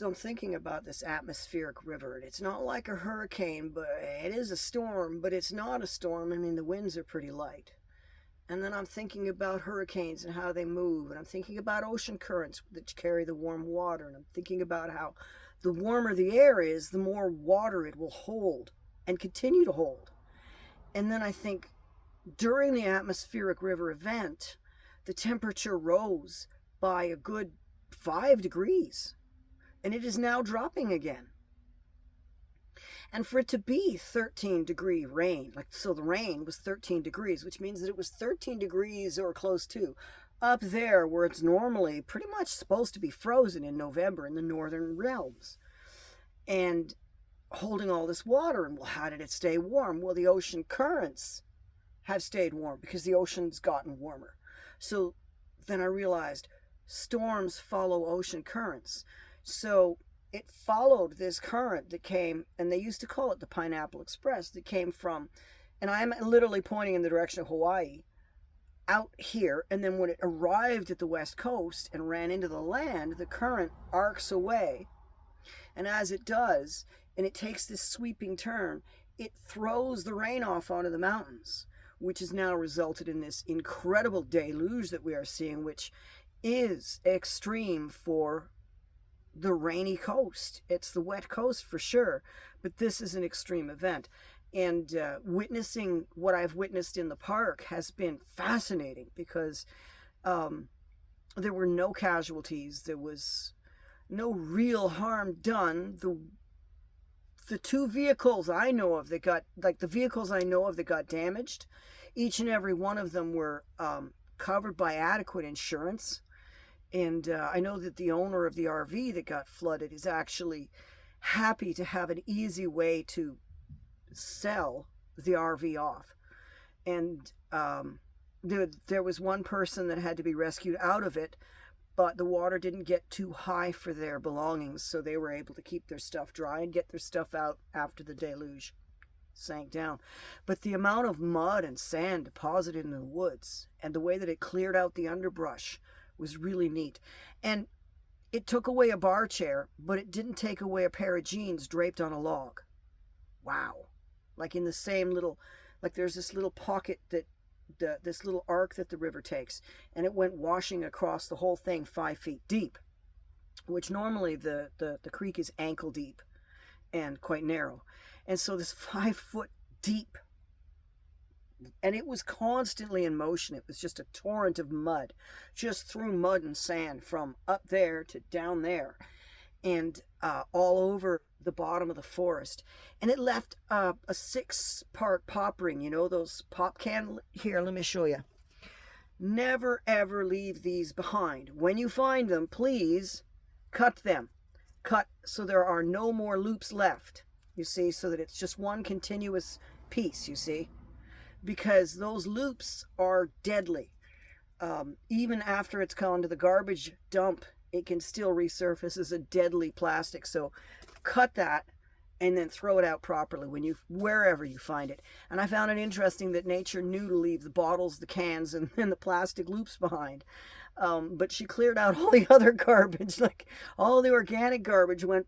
I'm thinking about this atmospheric river. And it's not like a hurricane, but it is a storm, but it's not a storm. I mean, the winds are pretty light. And then I'm thinking about hurricanes and how they move. And I'm thinking about ocean currents that carry the warm water. And I'm thinking about how the warmer the air is, the more water it will hold and continue to hold. And then I think during the atmospheric river event, the temperature rose by a good 5 degrees. And it is now dropping again. And for it to be 13-degree rain, like, so the rain was 13 degrees, which means that it was 13 degrees or close to up there where it's normally pretty much supposed to be frozen in November in the northern realms. And holding all this water, and well, how did it stay warm? Well, the ocean currents have stayed warm because the ocean's gotten warmer. So then I realized storms follow ocean currents. So it followed this current that came, and they used to call it the Pineapple Express, that came from, and I'm literally pointing in the direction of Hawaii, out here, and then when it arrived at the west coast and ran into the land, the current arcs away. And as it does, and it takes this sweeping turn, it throws the rain off onto the mountains, which has now resulted in this incredible deluge that we are seeing, which is extreme for the rainy coast. It's the wet coast for sure, but this is an extreme event. And witnessing what I've witnessed in the park has been fascinating because there were no casualties. There was no real harm done. The two vehicles I know of that got, like the vehicles I know of that got damaged, each and every one of them were covered by adequate insurance. And I know that the owner of the RV that got flooded is actually happy to have an easy way to sell the RV off. And there was one person that had to be rescued out of it, but the water didn't get too high for their belongings, so they were able to keep their stuff dry and get their stuff out after the deluge sank down. But the amount of mud and sand deposited in the woods and the way that it cleared out the underbrush was really neat. And it took away a bar chair, but it didn't take away a pair of jeans draped on a log. Wow. Like in the same little, like there's this little pocket that this little arc that the river takes, and it went washing across the whole thing 5 feet deep, which normally the creek is ankle deep and quite narrow. And so this 5 foot deep, and it was constantly in motion. It was just a torrent of mud, just threw mud and sand from up there to down there, and all over the bottom of the forest. And it left a 6-part pop ring, you know, those pop can. Here, let me show you. Never ever leave these behind. When you find them, please cut them. Cut so there are no more loops left, you see, so that it's just one continuous piece, you see, because those loops are deadly. Even after it's gone to the garbage dump, it can still resurface as a deadly plastic. So cut that and then throw it out properly wherever you find it. And I found it interesting that nature knew to leave the bottles, the cans, and the plastic loops behind. But she cleared out all the other garbage, like all the organic garbage went,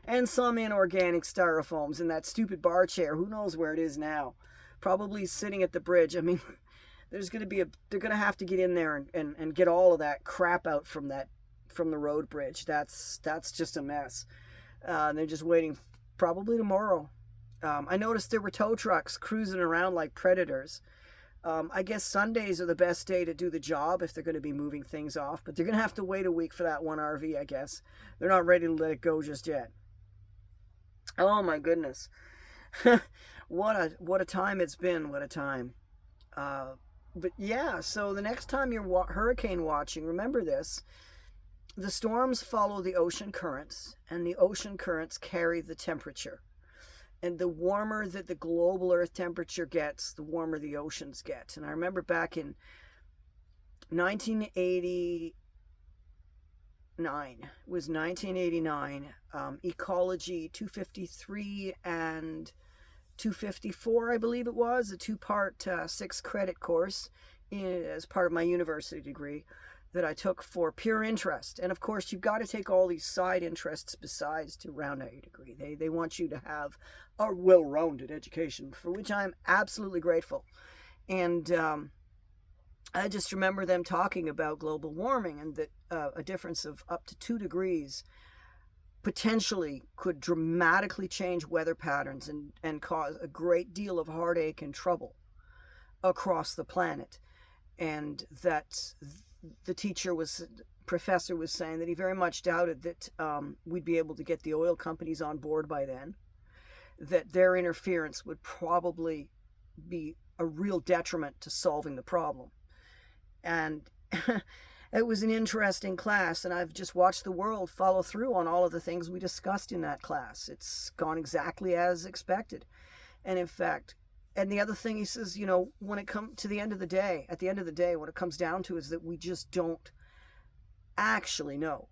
and some inorganic styrofoams in that stupid bar chair. Who knows where it is now? Probably sitting at the bridge. I mean, they're going to have to get in there and get all of that crap out from the road bridge. That's just a mess. They're just waiting probably tomorrow. I noticed there were tow trucks cruising around like predators. I guess Sundays are the best day to do the job if they're going to be moving things off, but they're going to have to wait a week for that one RV, I guess. They're not ready to let it go just yet. Oh my goodness. What a time it's been. What a time. But yeah, so the next time you're hurricane watching, remember this. The storms follow the ocean currents, and the ocean currents carry the temperature. And the warmer that the global Earth temperature gets, the warmer the oceans get. And I remember back in 1989, Ecology 253 and 254, I believe it was, a 2-part 6-credit course as part of my university degree. that I took for pure interest. And of course, you've got to take all these side interests besides to round out your degree. They want you to have a well-rounded education, for which I'm absolutely grateful. And I just remember them talking about global warming, and that a difference of up to 2 degrees potentially could dramatically change weather patterns and cause a great deal of heartache and trouble across the planet. And that the professor was saying that he very much doubted that we'd be able to get the oil companies on board by then, that their interference would probably be a real detriment to solving the problem. And it was an interesting class, and I've just watched the world follow through on all of the things we discussed in that class. It's gone exactly as expected. And in fact, and the other thing he says, when it comes to the end of the day, what it comes down to is that we just don't actually know.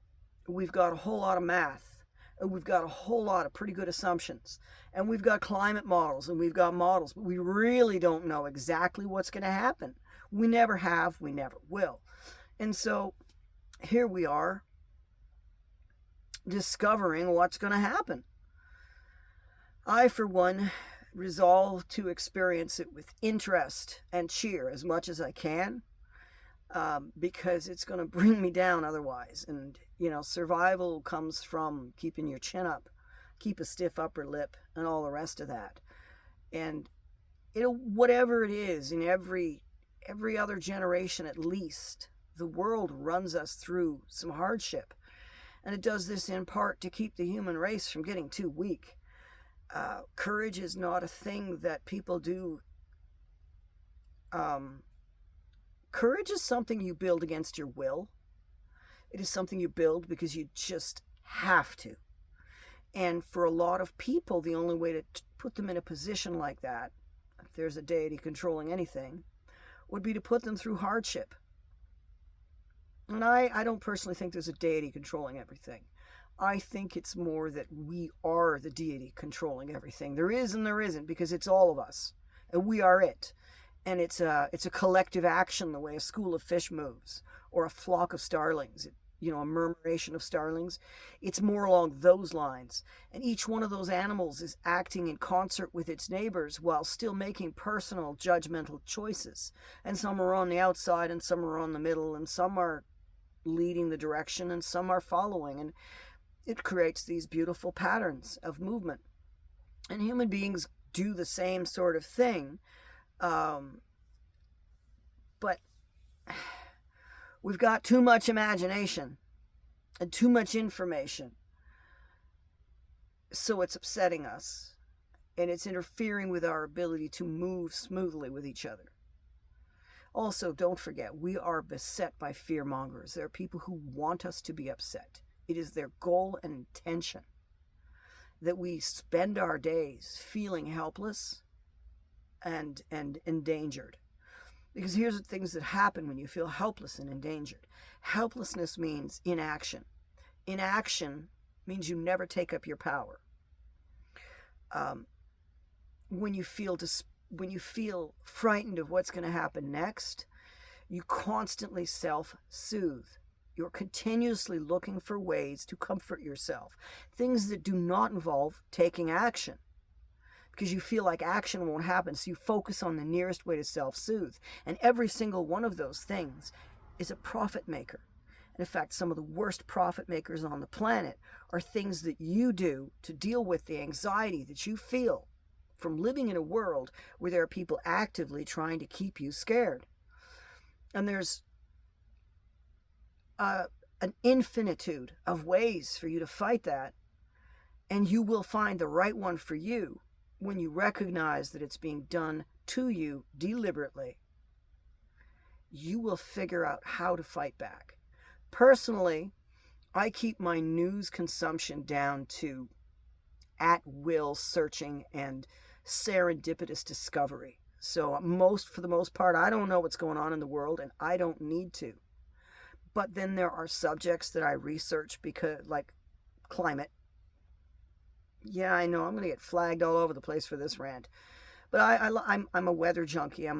We've got a whole lot of math, and we've got a whole lot of pretty good assumptions, and we've got climate models, and we've got models, but we really don't know exactly what's going to happen. We never have, we never will. And so here we are discovering what's going to happen. I, for one, resolve to experience it with interest and cheer as much as I can, because it's going to bring me down otherwise. And, survival comes from keeping your chin up, keep a stiff upper lip, and all the rest of that. And, whatever it is, in every other generation at least, the world runs us through some hardship. And it does this in part to keep the human race from getting too weak. Courage is not a thing that people do. Courage is something you build against your will. It is something you build because you just have to. And for a lot of people, the only way to put them in a position like that, if there's a deity controlling anything, would be to put them through hardship. And I don't personally think there's a deity controlling everything. I think it's more that we are the deity controlling everything. There is and there isn't, because it's all of us, and we are it. And it's a collective action, the way a school of fish moves, or a flock of starlings, a murmuration of starlings. It's more along those lines. And each one of those animals is acting in concert with its neighbors while still making personal, judgmental choices. And some are on the outside, and some are on the middle, and some are leading the direction, and some are following. And it creates these beautiful patterns of movement. And human beings do the same sort of thing. But we've got too much imagination and too much information. So it's upsetting us, and it's interfering with our ability to move smoothly with each other. Also, don't forget, we are beset by fear-mongers. There are people who want us to be upset. It is their goal and intention that we spend our days feeling helpless and endangered. Because here's the things that happen when you feel helpless and endangered. Helplessness means inaction. Inaction means you never take up your power. When you feel frightened of what's going to happen next, you constantly self-soothe. You're continuously looking for ways to comfort yourself. Things that do not involve taking action, because you feel like action won't happen, so you focus on the nearest way to self-soothe. And every single one of those things is a profit maker. And in fact, some of the worst profit makers on the planet are things that you do to deal with the anxiety that you feel from living in a world where there are people actively trying to keep you scared. And there's an infinitude of ways for you to fight that, and you will find the right one for you when you recognize that it's being done to you deliberately. You will figure out how to fight back. Personally, I keep my news consumption down to at-will searching and serendipitous discovery. So for the most part, I don't know what's going on in the world, and I don't need to. But then there are subjects that I research, because, like climate. Yeah, I know I'm going to get flagged all over the place for this rant. But I'm a weather junkie. I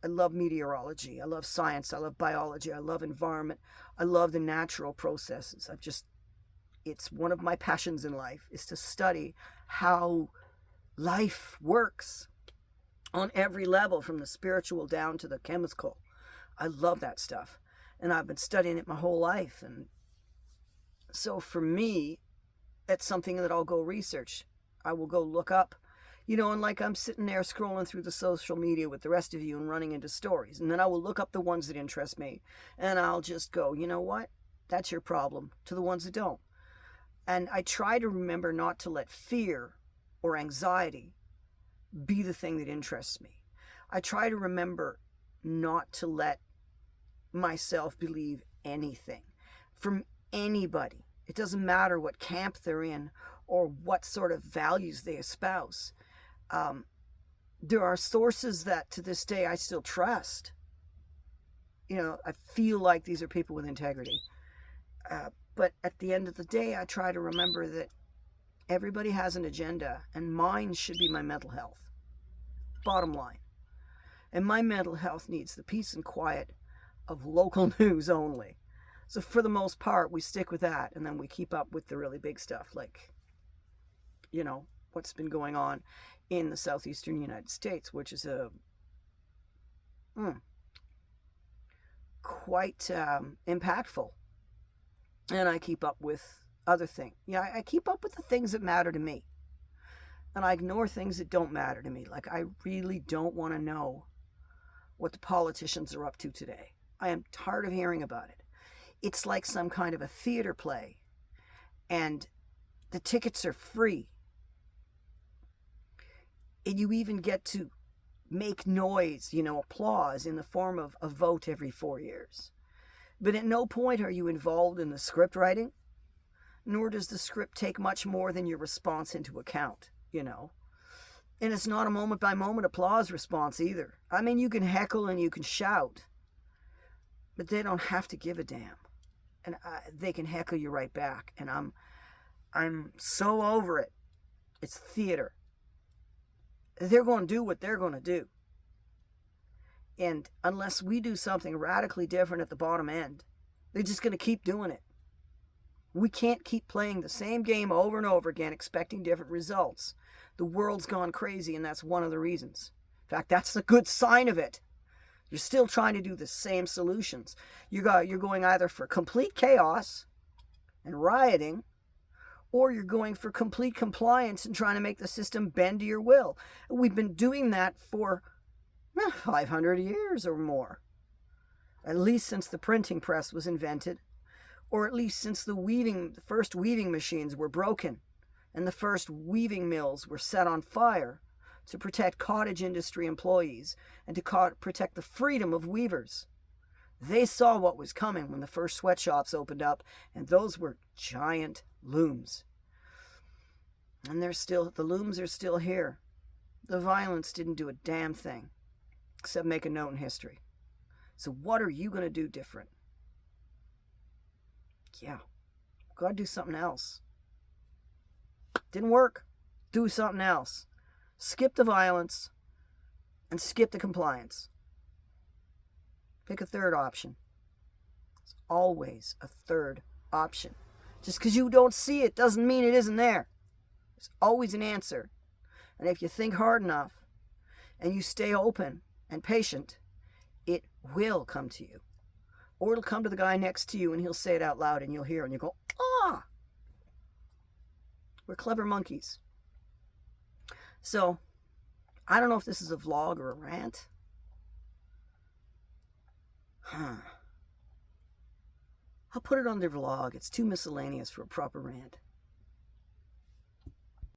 love meteorology. I love science. I love biology. I love environment. I love the natural processes. It's one of my passions in life is to study how life works on every level, from the spiritual down to the chemical. I love that stuff. And I've been studying it my whole life. And so for me, it's something that I'll go research. I will go look up, and like I'm sitting there scrolling through the social media with the rest of you and running into stories. And then I will look up the ones that interest me. And I'll just go, you know what? That's your problem, to the ones that don't. And I try to remember not to let fear or anxiety be the thing that interests me. I try to remember not to let myself believe anything from anybody. It doesn't matter what camp they're in or what sort of values they espouse. There are sources that to this day I still trust. I feel like these are people with integrity. But at the end of the day, I try to remember that everybody has an agenda, and mine should be my mental health. Bottom line. And my mental health needs the peace and quiet of local news only. So for the most part, we stick with that, and then we keep up with the really big stuff, like, what's been going on in the southeastern United States, which is quite impactful. And I keep up with other things. I keep up with the things that matter to me. And I ignore things that don't matter to me. Like, I really don't want to know what the politicians are up to today. I am tired of hearing about it. It's like some kind of a theater play. And the tickets are free. And you even get to make noise, applause in the form of a vote every 4 years. But at no point are you involved in the script writing, nor does the script take much more than your response into account, And it's not a moment-by-moment applause response either. I mean, you can heckle and you can shout, but they don't have to give a damn. And they can heckle you right back. And I'm so over it. It's theater. They're going to do what they're going to do. And unless we do something radically different at the bottom end, they're just going to keep doing it. We can't keep playing the same game over and over again, expecting different results. The world's gone crazy, and that's one of the reasons. In fact, that's the good sign of it. You're still trying to do the same solutions. You're going either for complete chaos and rioting, or you're going for complete compliance and trying to make the system bend to your will. We've been doing that for 500 years or more, at least since the printing press was invented, or at least since the first weaving machines were broken and the first weaving mills were set on fire to protect cottage industry employees and to protect the freedom of weavers. They saw what was coming when the first sweatshops opened up, and those were giant looms. And the looms are still here. The violence didn't do a damn thing except make a note in history. So what are you going to do different? Yeah, gotta do something else. Didn't work. Do something else. Skip the violence and skip the compliance. Pick a third option. There's always a third option. Just because you don't see it doesn't mean it isn't there. There's always an answer. And if you think hard enough and you stay open and patient, it will come to you. Or it'll come to the guy next to you and he'll say it out loud and you'll hear and you go, ah! We're clever monkeys. So, I don't know if this is a vlog or a rant. I'll put it on the vlog. It's too miscellaneous for a proper rant.